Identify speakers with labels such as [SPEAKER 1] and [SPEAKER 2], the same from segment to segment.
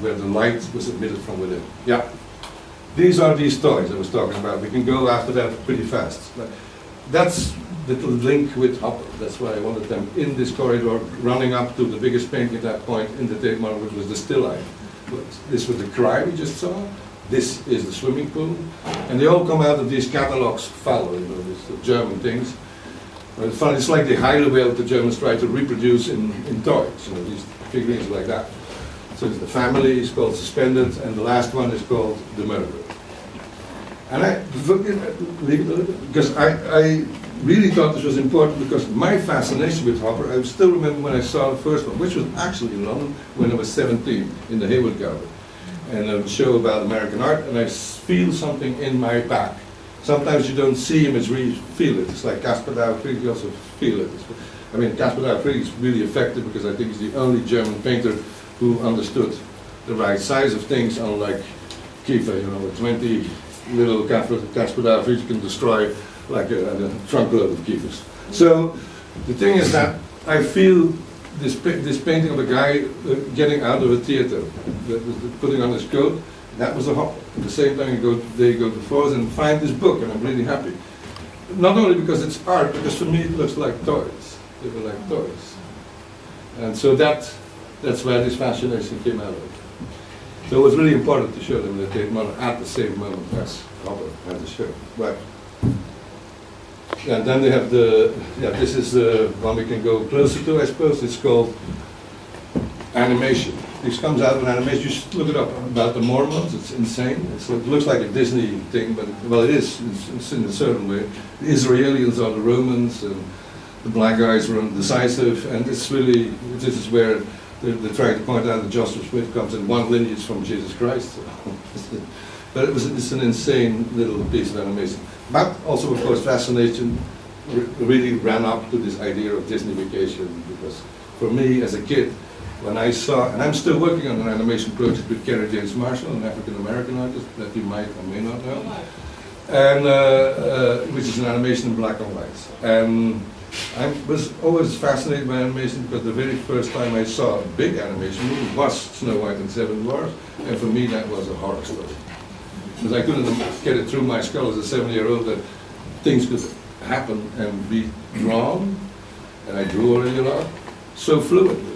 [SPEAKER 1] where the light was emitted from within. Yeah. These are these toys I was talking about. We can go after that pretty fast. That's the link with Hopper. That's why I wanted them in this corridor, running up to the biggest painting at that point in the Tate Modern, which was the still life. This was the cry we just saw. This is the swimming pool. And they all come out of these catalogs, Faller, you know, these German things. It's funny, it's like the Heidelberg the Germans try to reproduce in toys, you know, these figurines like that. So it's the family, it's called Suspended, and the last one is called The Murderer. And I leave it a little bit, because I really thought this was important, because my fascination with Hopper, I still remember when I saw the first one, which was actually in London when I was 17, in the Hayward Gallery, and a show about American art, and I feel something in my back. Sometimes you don't see images, you feel it. It's like Caspar David Friedrich, you also feel it. I mean, Caspar David Friedrich is really effective because I think he's the only German painter who understood the right size of things, unlike Kiefer, you know, with 20 little Caspar David Friedrich can destroy like a trunk load of Kiefers. So the thing is that I feel this painting of a guy getting out of a theater, putting on his coat. That was a Hopper. At the same time, they go to Force and find this book, and I'm really happy. Not only because it's art, because for me it looks like toys. They were like toys. And so that's where this fascination came out of. So it was really important to show them the Tate Modern at the same moment as Hopper had the show. Right. And then they have this is the one we can go closer to, I suppose. It's called animation. This comes out of animation. You should look it up about the Mormons. It's insane. It looks like a Disney thing, but well, it is. It's in a certain way. The Israelis are the Romans, and the black guys were decisive. And it's really, this is where they're trying to point out that Joseph Smith comes in one lineage from Jesus Christ. But it's an insane little piece of animation. But also, of course, fascination really ran up to this idea of Disneyfication, because for me as a kid, when I saw, and I'm still working on an animation project with Kerry James Marshall, an African-American artist that you might or may not know, and which is an animation in black and white. And I was always fascinated by animation because the very first time I saw a big animation movie was Snow White and Seven Dwarfs, and for me that was a horror story. Because I couldn't get it through my skull as a 7-year-old that things could happen and be drawn, and I drew already a lot, so fluidly.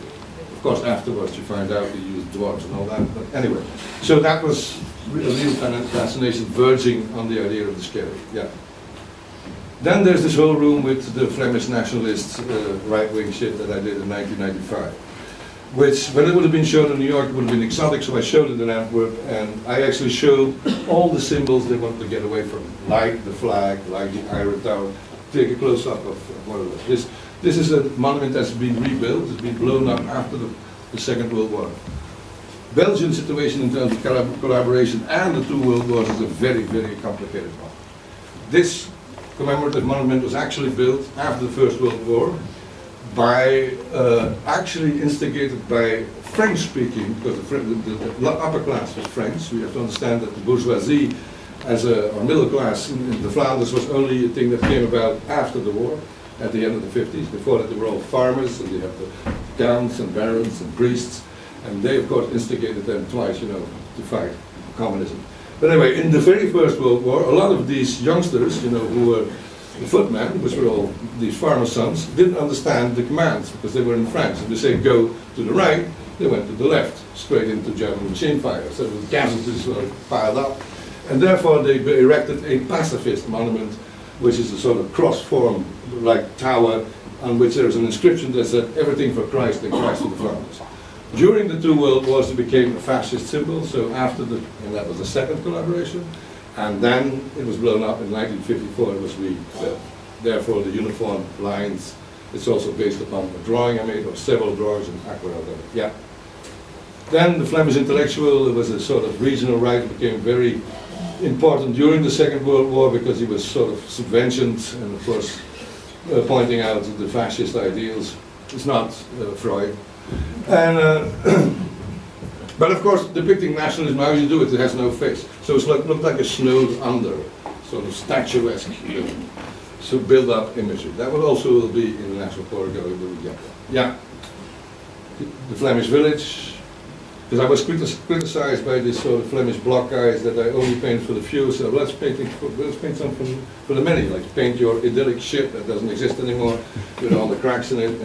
[SPEAKER 1] Of course, afterwards you find out you use dwarves and all that, but anyway. So that was a real fascination verging on the idea of the scary, yeah. Then there's this whole room with the Flemish nationalist right-wing shit that I did in 1995. Which, when it would have been shown in New York, it would have been exotic, so I showed it in Antwerp, and I actually showed all the symbols they wanted to get away from, like the flag, like the Iron Tower. Take a close-up of one of those. This is a monument that's been rebuilt, it's been blown up after the Second World War. Belgian situation in terms of collaboration and the two world wars is a very, very complicated one. This commemorative monument was actually built after the First World War, by actually instigated by French-speaking, because the upper class was French. We have to understand that the bourgeoisie, or middle class in the Flanders, was only a thing that came about after the war, at the end of the 50s. Before that, they were all farmers, and they have the counts and barons and priests, and they, of course, instigated them twice, you know, to fight communism. But anyway, in the very First World War, a lot of these youngsters, you know, who were the footmen, which were all these farmer sons, didn't understand the commands because they were in France. If they say go to the right, they went to the left, straight into German machine fire. So the casualties were piled up. And therefore they erected a pacifist monument, which is a sort of cross-form like tower on which there is an inscription that said everything for Christ and Christ for the Flanders. During the two world wars it became a fascist symbol, so after and that was the second collaboration. And then it was blown up in 1954, it was rebuilt. Therefore the uniform lines, it's also based upon a drawing I made, or several drawings in aquarelle. Yeah. Then the Flemish intellectual, it was a sort of regional right, became very important during the Second World War because he was sort of subventioned and of course pointing out the fascist ideals. It's not Freud. And but of course, depicting nationalism, how you do it, it has no face. So it's looked like a snowed under, sort of statuesque, you know, so build up imagery. That will also be in the National Portfolio when we get there. Yeah. The Flemish village, Because I was criticized by this sort of Flemish block guys that I only paint for the few, so let's paint something for the many, like paint your idyllic shit that doesn't exist anymore, with all the cracks in it,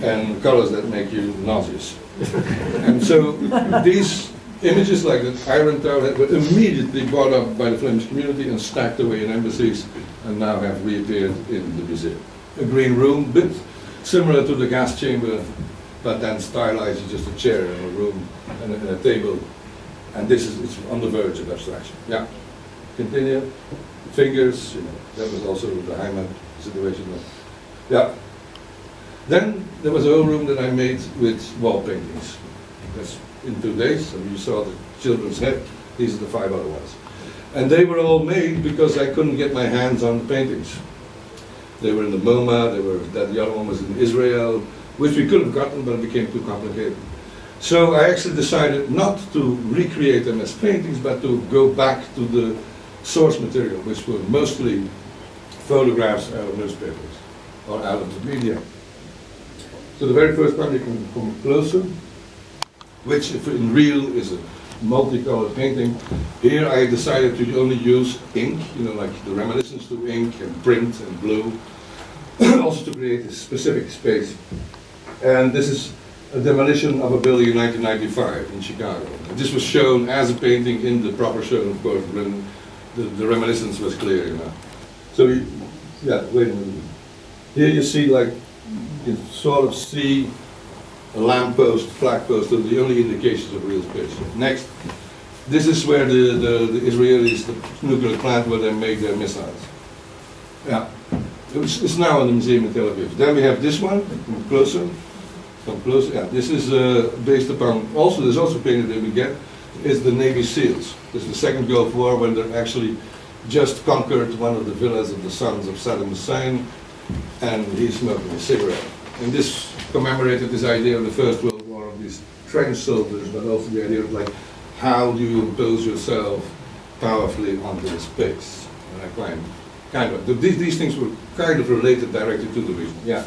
[SPEAKER 1] and colors that make you nauseous. And so these images like that Iron Tower were immediately bought up by the Flemish community and stacked away in embassies, and now have reappeared in the museum. A green room, bit similar to the gas chamber, but then stylized as just a chair in a room and a table. And this is, it's on the verge of abstraction. Yeah. Continue. Fingers, you know, that was also the Heimat situation. Yeah. Then there was a whole room that I made with wall paintings. That's in 2 days, and you saw the children's head. These are the 5 other ones. And they were all made because I couldn't get my hands on the paintings. They were in the MoMA, the other one was in Israel, which we could have gotten, but it became too complicated. So I actually decided not to recreate them as paintings, but to go back to the source material, which were mostly photographs out of newspapers, or out of the media. So the very first one, you can come closer, which if in real is a multicolored painting. Here I decided to only use ink, you know, like the reminiscence to ink and print and blue, also to create a specific space. And this is a demolition of a building in 1995 in Chicago. And this was shown as a painting in the proper show, of course, when the reminiscence was clear, you know. So, yeah, wait a minute. Here you see, like, you can sort of see a lamppost, flag post, are the only indications of real space. Next, this is where the Israelis, the nuclear plant where they make their missiles. Yeah, it's now in the museum in Tel Aviv. Then we have this one, come closer. Yeah, this is based upon, also there's also painting that we get, is the Navy SEALs. This is the Second Gulf War when they actually just conquered one of the villas of the sons of Saddam Hussein, and he's smoking a cigarette. And this commemorated this idea of the First World War, of these trench soldiers, but also the idea of like, how do you impose yourself powerfully onto the space? And I kind of, these things were kind of related directly to the region, yeah.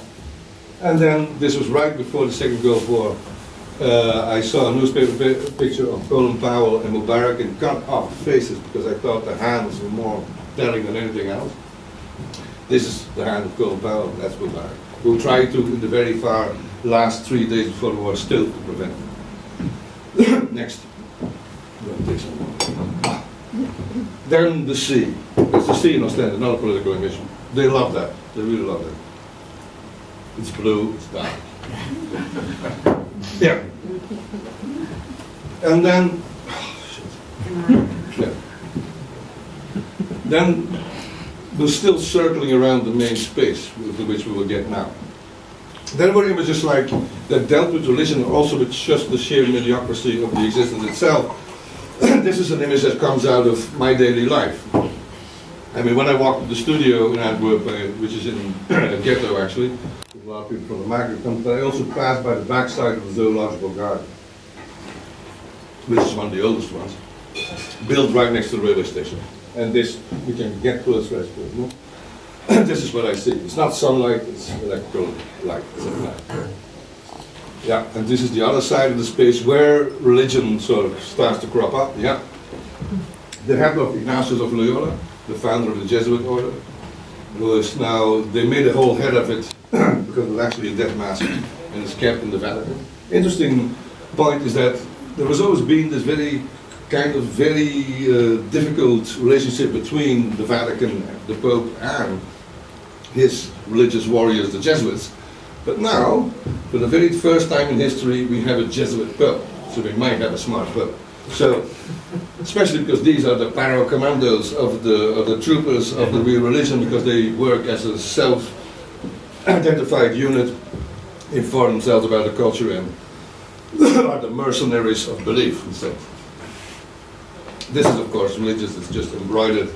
[SPEAKER 1] And then, this was right before the Second Gulf War, I saw a newspaper picture of Colin Powell and Mubarak in cut-off faces, because I thought the hands were more telling than anything else. This is the hand of Colin Powell, that's Mubarak, who tried to, in the very far last 3 days before the war, still to prevent it. Next. Then the sea. It's the sea in Ostend, not a political emission. They love that. They really love that. It's blue, it's dark. Yeah. And then, yeah. Then we're still circling around the main space, which we will get now. Then were images like that dealt with religion, also with just the sheer mediocrity of the existence itself. This is an image that comes out of my daily life. I mean, when I walked to the studio in Antwerp, which is in a ghetto actually, with a lot of people from the migrant country, but I also passed by the backside of the zoological garden, which is one of the oldest ones, built right next to the railway station. And this, we can get closer, I suppose. No? This is what I see. It's not sunlight, it's electrical light. Yeah, and this is the other side of the space where religion sort of starts to crop up. Yeah. The head of Ignatius of Loyola, the founder of the Jesuit order, was now, they made a whole head of it because it was actually a dead mask, and it's kept in the Vatican. Interesting point is that there was always been this very difficult relationship between the Vatican, the Pope, and his religious warriors, the Jesuits. But now, for the very first time in history, we have a Jesuit Pope, so we might have a smart Pope. So, especially because these are the para-commandos of the troopers of the real religion, because they work as a self-identified unit, inform themselves about the culture, and are the mercenaries of belief instead. This is, of course, religious. It's just embroidered.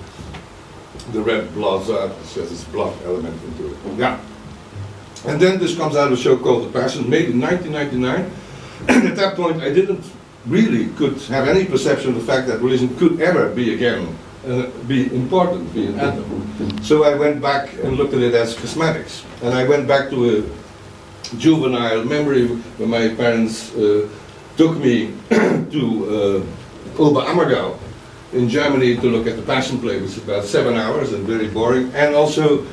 [SPEAKER 1] The red blood has this blood element into it. Yeah. And then this comes out of a show called The Passion, made in 1999. And at that point, I didn't really could have any perception of the fact that religion could ever be again, be important, be an anthem. So I went back and looked at it as cosmetics. And I went back to a juvenile memory when my parents took me to Oberammergau in Germany to look at the Passion Play, which is about 7 hours and very boring. And also,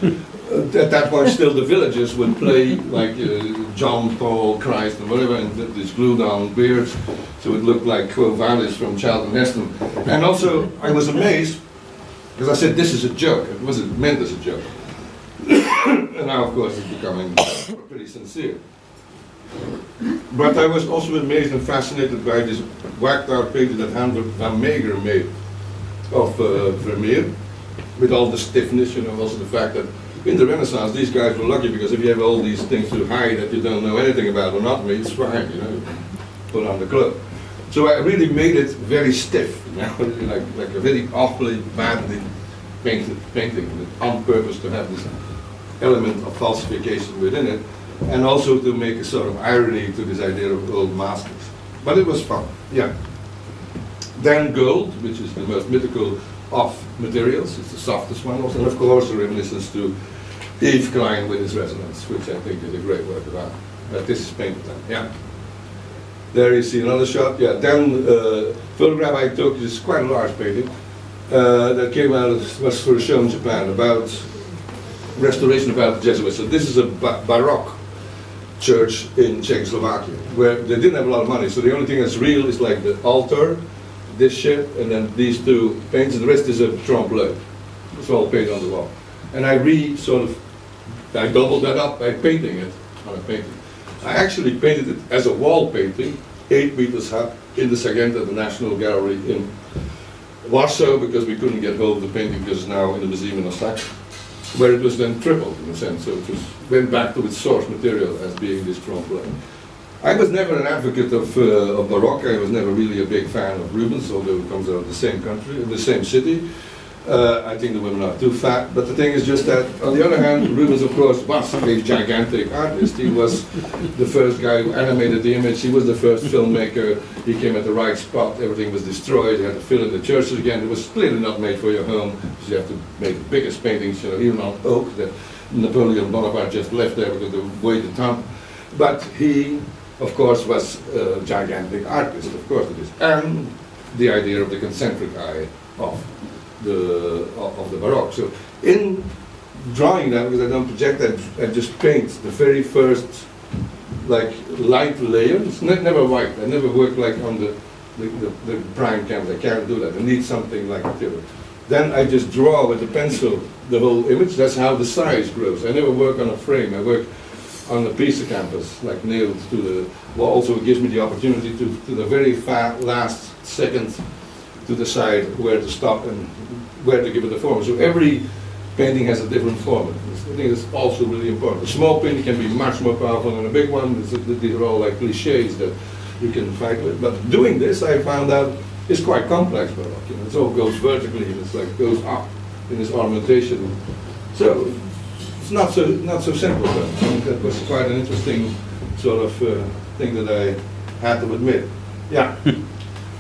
[SPEAKER 1] at that point, still the villagers would play like John, Paul, Christ, and whatever, and these glued-on beards, so it looked like Quo Vadis from Charlton Heston. And also, I was amazed because I said, "This is a joke." It wasn't meant as a joke. And now, of course, it's becoming pretty sincere. But I was also amazed and fascinated by this whacked-out painting that Hans van Meeger made of Vermeer, with all the stiffness, you know, also the fact that in the Renaissance these guys were lucky because if you have all these things to hide that you don't know anything about anatomy, it's fine, you know, put on the clothes. So I really made it very stiff, you know, like a very awfully badly painted painting, on purpose to have this element of falsification within it, and also to make a sort of irony to this idea of old masters. But it was fun, yeah. Then gold, which is the most mythical of materials, it's the softest one also, and of course a reminiscence to Yves Klein with his resonance, which I think is a great work of art. This is painted then, yeah. There you see another shot, yeah. Then photograph I took is quite a large painting that came out, was for a show in Japan about restoration about the Jesuits. So this is a Baroque church in Czechoslovakia, where they didn't have a lot of money, so the only thing that's real is like the altar, this shit, and then these two paints, and the rest is a trompe-l'oeil. It's all painted on the wall. And I I doubled that up by painting it on a painting. I actually painted it as a wall painting, 8 meters high, in the Sagenta, the National Gallery in Warsaw, because we couldn't get hold of the painting because it's now in the museum in Osaka, where it was then tripled in a sense, so it went back to its source material as being this trompe-l'oeil. I was never an advocate of Baroque. I was never really a big fan of Rubens, although it comes out of the same country, in the same city. I think the women are too fat, but the thing is just that, on the other hand, Rubens, of course, was a gigantic artist. He was the first guy who animated the image. He was the first filmmaker. He came at the right spot. Everything was destroyed. You had to fill in the churches again. It was clearly not made for your home, because you have to make the biggest paintings, you know, even on oak that Napoleon Bonaparte just left there because of the weight of time. But he, of course, was a gigantic artist, of course it is. And the idea of the concentric eye of the Baroque. So in drawing that, because I don't project that, I just paint the very first like light layer. It's never white. I never work like on the prime canvas. I can't do that. I need something like material. Then I just draw with the pencil the whole image. That's how the size grows. I never work on a frame. I work on a piece of canvas, like nailed to the wall. Also, it gives me the opportunity to the very last second to decide where to stop and where to give it a form. So every painting has a different form. I think it's also really important. A small painting can be much more powerful than a big one. These are all like cliches that you can fight with. But doing this, I found out, is quite complex Baroque. You know, it all goes vertically, and it's like goes up in this ornamentation. So it's not so simple. But I think that was quite an interesting sort of thing that I had to admit. Yeah.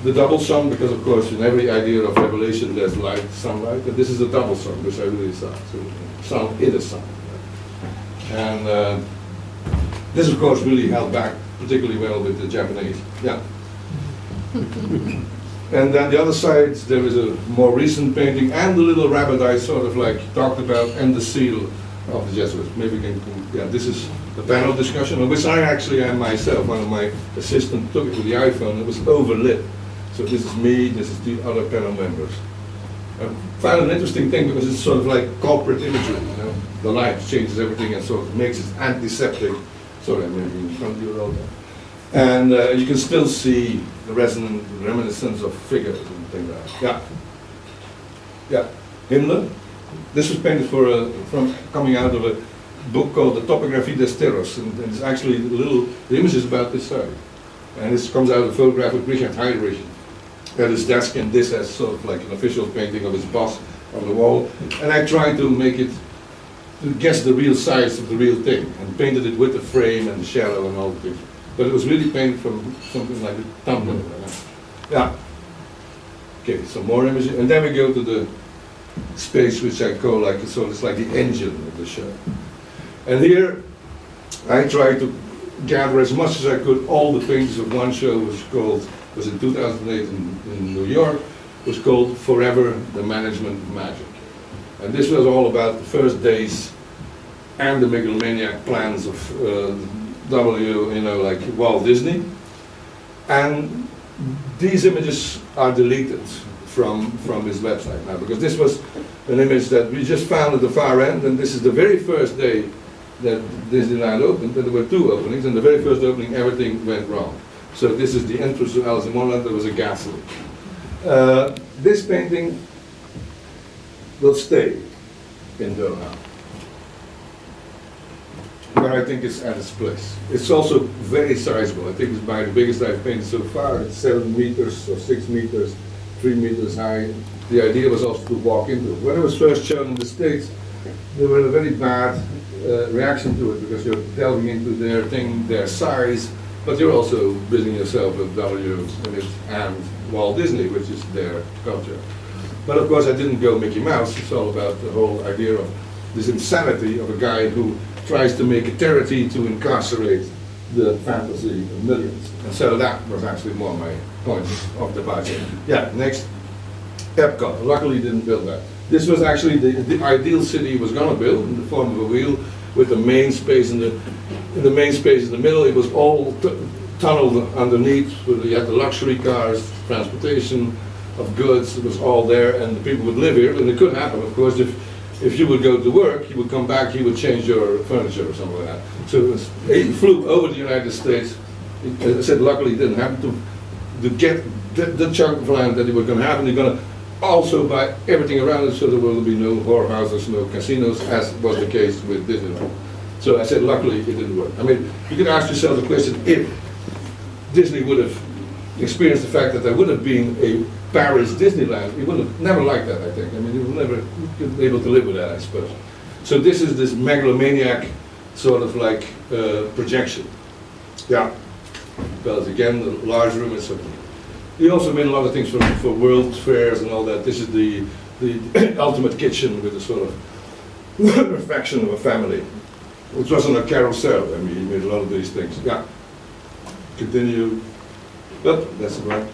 [SPEAKER 1] The double sum, because of course in every idea of revelation there's light, sunlight, but this is a double sum, which I really saw. So sun in a sun. And this of course really held back particularly well with the Japanese. Yeah. And then the other side, there is a more recent painting, and the little rabbit I sort of like talked about, and the seal of the Jesuits. Maybe we can, yeah, this is the panel discussion, on which I actually am myself. One of my assistants took it to the iPhone, it was overlit. So this is me, this is the other panel members. I found an interesting thing because it's sort of like corporate imagery, you know. The light changes everything and sort of makes it antiseptic. Sorry, I'm maybe in front of you all there. And you can still see the reminiscence of figures and things like that. Yeah. Yeah. Himmler. This was painted from coming out of a book called The Topographie des Terros, and it's actually the image is about this size. And this comes out of a photograph of Richard Heydrich at his desk, and this as sort of like an official painting of his boss on the wall. And I tried to make it, to guess the real size of the real thing, and painted it with the frame and the shadow and all the things. But it was really painted from something like a thumbnail. Yeah. Okay, some more images, and then we go to the space which I call like, so it's like the engine of the show. And here I try to gather as much as I could all the things of one show was in 2008 in New York, was called Forever the Management Magic. And this was all about the first days and the megalomaniac plans of like Walt Disney. And these images are deleted from his website now, because this was an image that we just found at the far end, and this is the very first day that Disneyland opened, and there were 2 openings, and the very first opening everything went wrong. So this is the entrance to Alice in Wonderland. There was a gas leak. This painting will stay in Doha, where I think it's at its place. It's also very sizable. I think it's by the biggest I've painted so far. It's 7 meters or 6 meters, 3 meters high. The idea was also to walk into it. When it was first shown in the States, there was a very bad reaction to it, because you're delving into their thing, their size, but you're also busying yourself with W and Walt Disney, which is their culture. But of course I didn't go Mickey Mouse. It's all about the whole idea of this insanity of a guy who tries to make a charity to incarcerate the fantasy of millions. And so that was actually more my point of departure. Yeah, next, Epcot. Luckily didn't build that. This was actually the ideal city was going to build in the form of a wheel, with the main space in the main space in the middle. It was all tunneled underneath, where you had the luxury cars, transportation of goods. It was all there, and the people would live here. And it could happen, of course, if you would go to work, you would come back, you would change your furniture or something like that. So it flew over the United States. As I said, luckily it didn't happen, to get the chunk of land that they were going to have, and they're going to also buy everything around it, so there will be no whorehouses, no casinos, as was the case with Disneyland. So I said, luckily it didn't work. I mean, you could ask yourself the question, if Disney would have experienced the fact that there would have been a Paris Disneyland, he would have never liked that, I think. I mean, he would never be able to live with that, I suppose. So this is this megalomaniac sort of like projection. Yeah, because again, the large room is something. He also made a lot of things for world fairs and all that. This is the ultimate kitchen with a sort of reflection of a family. It wasn't a carousel. I mean, he made a lot of these things. Yeah. Continue. But that's right.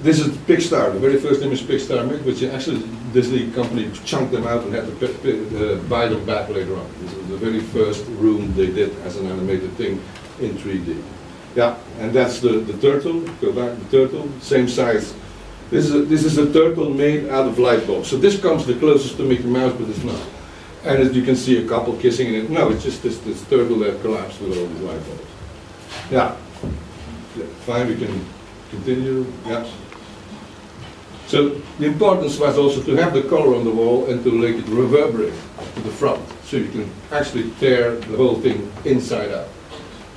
[SPEAKER 1] This is Pixar, the very first image Pixar made, which actually Disney company chunked them out and had to buy them back later on. This is the very first room they did as an animated thing in 3D. Yeah, and that's the turtle. Go back, the turtle, same size. This is a turtle made out of light bulbs. So this comes the closest to Mickey Mouse, but it's not. And as you can see a couple kissing in it. No, it's just this turtle that collapsed with all these light bulbs. Yeah. Fine, we can continue. Yeah. So the importance was also to have the color on the wall and to make it reverberate to the front, so you can actually tear the whole thing inside out.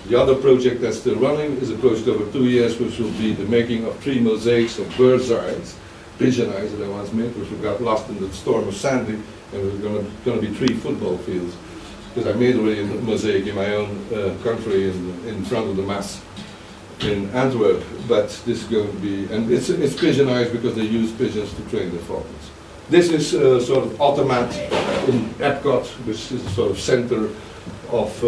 [SPEAKER 1] The other project that's still running is a project over 2 years, which will be the making of 3 mosaics of bird's eyes, pigeon eyes that I once made, which we got lost in the storm of Sandy, and it was going to be 3 football fields. Because I made already a mosaic in my own country in front of the Mass in Antwerp, but this is going to be, and it's pigeon eyes because they use pigeons to train the falcons. This is sort of automat in Epcot, which is the sort of center of,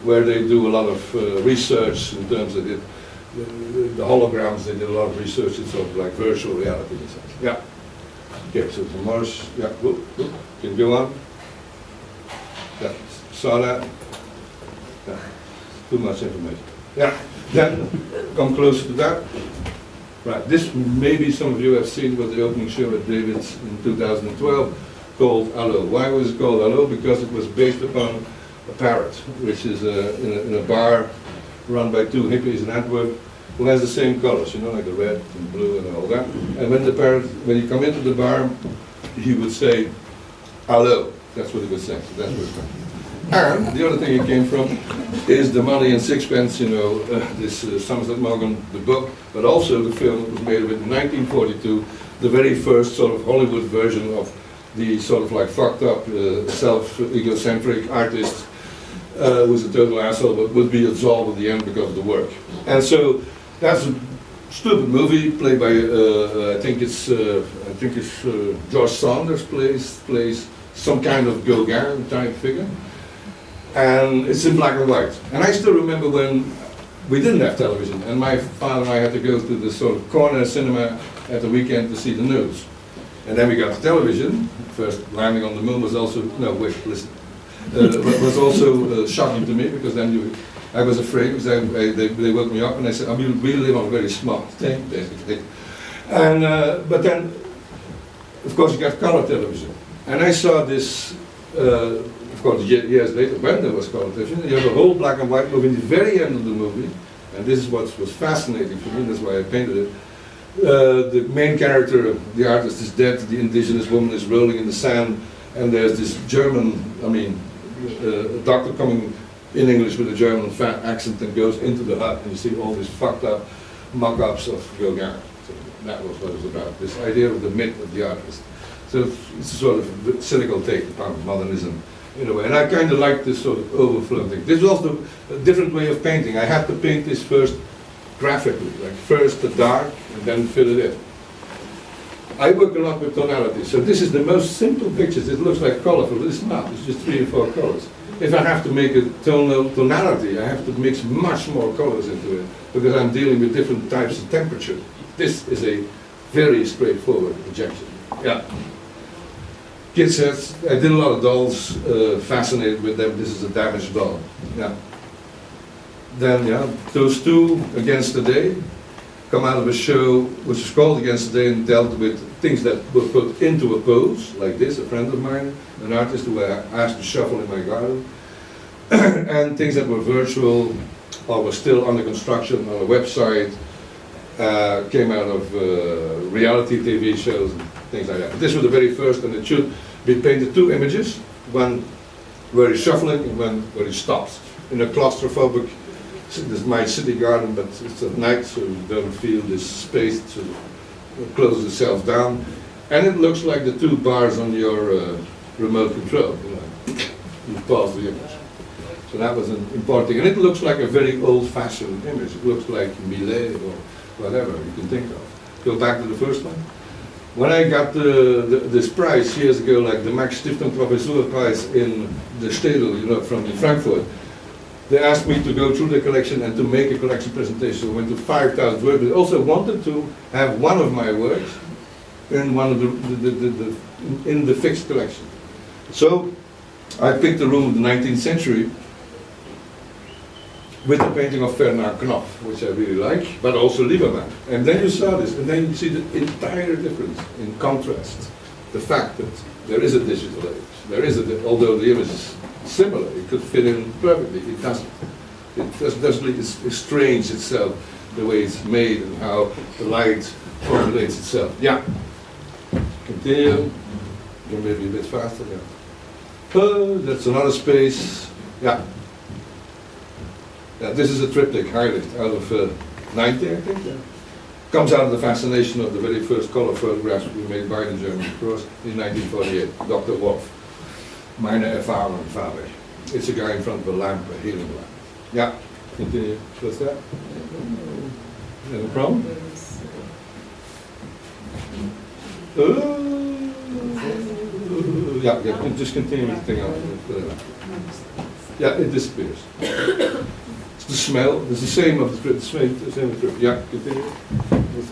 [SPEAKER 1] where they do a lot of research in terms of the holograms. They did a lot of research in sort of like virtual reality. Yeah. Okay, so the Mars, yeah, whoop, can you go on? Yeah, saw that? Yeah. Too much information. Yeah, then come closer to that. Right, this maybe some of you have seen was the opening show at David's in 2012 called Allo. Why was it called Allo? Because it was based upon a parrot, which is in a bar run by 2 hippies in Antwerp who has the same colors, you know, like the red and blue and all that. And when the parrot, when you come into the bar, he would say, Allo. That's what he would say. So that's what it meant. And the other thing it came from is the Money and Sixpence, you know, this Somerset Maugham, the book, but also the film that was made in 1942, the very first sort of Hollywood version of the sort of like fucked up, self-egocentric artist who's a total asshole, but would be absolved at the end because of the work. And so that's a stupid movie played by, I think it's George Saunders plays some kind of Gauguin type figure. And it's in black and white. And I still remember when we didn't have television, and my father and I had to go to the sort of corner cinema at the weekend to see the news. And then we got the television. First landing on the moon was also, no wait, listen, was also shocking to me, because then I was afraid, because they woke me up and they said, oh, we live on a very smart thing, basically. And, but then, of course, you got color television. And I saw this, of course, years later, when there was color television, you have a whole black and white movie in the very end of the movie, and this is what was fascinating for me, that's why I painted it. The main character, the artist, is dead, the indigenous woman is rolling in the sand, and there's this German, a doctor coming in English with a German accent and goes into the hut, and you see all these fucked up mock-ups of Gauguin. So that was what it was about, this idea of the myth of the artist. So it's a sort of cynical take upon modernism in a way, and I kind of like this sort of overflow thing. This was also a different way of painting. I had to paint this first graphically, like first the dark and then fill it in. I work a lot with tonality, so this is the most simple pictures. It looks like colorful, it's not, it's just 3 or 4 colors. If I have to make a tonality, I have to mix much more colors into it, because I'm dealing with different types of temperature. This is a very straightforward projection. Yeah. Kid says, I did a lot of dolls, fascinated with them. This is a damaged doll. Yeah. Then, yeah, those two, Against the Day, come out of a show which is called Against the Day, and dealt with things that were put into a pose, like this. A friend of mine, an artist who I asked to shuffle in my garden, and things that were virtual or were still under construction on a website, came out of reality TV shows and things like that. But this was the very first, and it should be painted 2 images, one where he's shuffling and one where he stops. In a claustrophobic, this is my city garden, but it's at night, so you don't feel this space, so it closes itself down. And it looks like the 2 bars on your remote control. You pause the image. So that was an important thing. And it looks like a very old-fashioned image. It looks like Millet or whatever you can think of. Go back to the first one. When I got this prize years ago, like the Max Stiftung Professor Prize in the Stedel, from Frankfurt, they asked me to go through the collection and to make a collection presentation. So I went to 5,000 works, but they also wanted to have one of my works in one of in the fixed collection. So I picked a room of the 19th century with a painting of Ferdinand Knopf, which I really like, but also Lieberman. And then you saw this, and then you see the entire difference in contrast. The fact that there is a digital age, although the image is similar, it could fit in perfectly, it doesn't. It doesn't estrange itself, the way it's made and how the light formulates itself. Yeah. Continue. Maybe a bit faster, yeah. That's another space. Yeah. Yeah, this is a triptych, highlight, out of 90, I think. Yeah. Comes out of the fascination of the very first color photographs we made by the German Cross in 1948, Dr. Wolf. Meine Erfahrung, Faber. It's a guy in front of a lamp, a healing lamp. Yeah, continue. What's that? No problem? Yeah, just continue with the thing. Yeah, it disappears. It's the smell, it's the same of the same of the trip. Yeah, continue.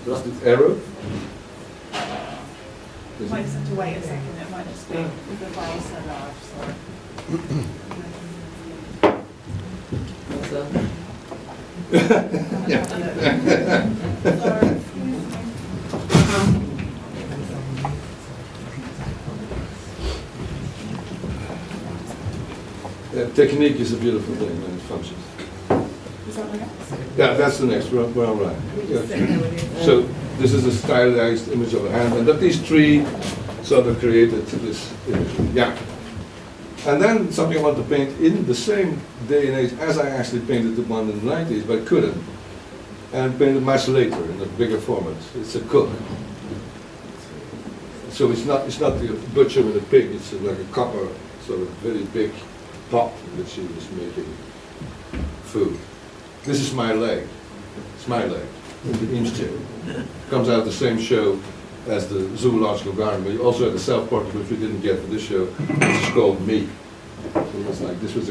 [SPEAKER 1] That's the arrow.
[SPEAKER 2] You might just have to wait a second, it might just be with the file so large, sorry. Sorry.
[SPEAKER 1] Technique is a beautiful thing when it functions.
[SPEAKER 2] Is that the next?
[SPEAKER 1] Yeah, that's the next one. Well, right. Yeah. So this is a stylized image of a hand, and that these 3 sort of created this image. Yeah. And then something I want to paint in the same day and age as I actually painted the one in the 90s, but couldn't. And painted much later in a bigger format. It's a cook. So it's not the butcher with a pig, it's like a copper, sort of very big pot in which he was making food. This is my leg. It's my leg. The Eames comes out of the same show as the Zoological Garden, but you also had the self-portrait, which we didn't get for this show, which is called Me. So it was like, this was